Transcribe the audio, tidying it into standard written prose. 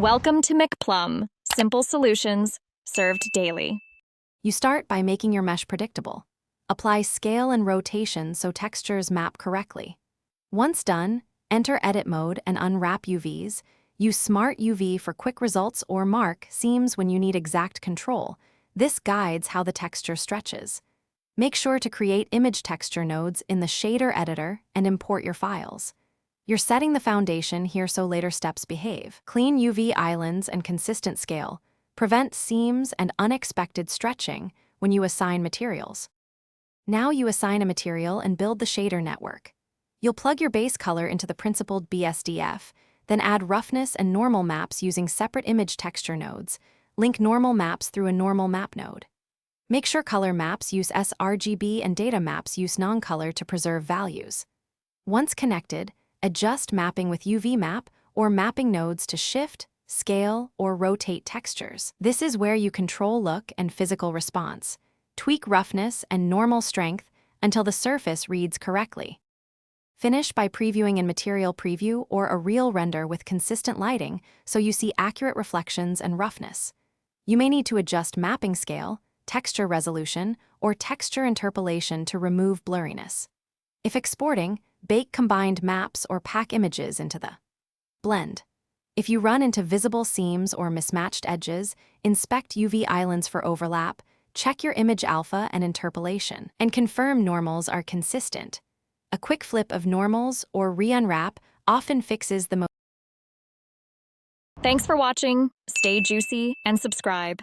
Welcome to McPlum, simple solutions served daily. You start by making your mesh predictable. Apply scale and rotation so textures map correctly. Once done, enter edit mode and unwrap UVs. Use Smart UV for quick results or mark seams when you need exact control. This guides how the texture stretches. Make sure to create image texture nodes in the shader editor and import your files. You're setting the foundation here so later steps behave. Clean UV islands and consistent scale. Prevent seams and unexpected stretching when you assign materials. Now you assign a material and build the shader network. You'll plug your base color into the principled BSDF, then add roughness and normal maps using separate image texture nodes. Link normal maps through a normal map node. Make sure color maps use sRGB and data maps use non-color to preserve values. Once connected, adjust mapping with UV map or mapping nodes to shift, scale, or rotate textures. This is where you control look and physical response. Tweak roughness and normal strength until the surface reads correctly. Finish by previewing in Material Preview or a real render with consistent lighting so you see accurate reflections and roughness. You may need to adjust mapping scale, texture resolution, or texture interpolation to remove blurriness. If exporting, bake combined maps or pack images into the blend. If you run into visible seams or mismatched edges, inspect UV islands for overlap, check your image alpha and interpolation, and confirm normals are consistent. A quick flip of normals or re-unwrap often fixes the most. Thanks for watching. Stay juicy and subscribe.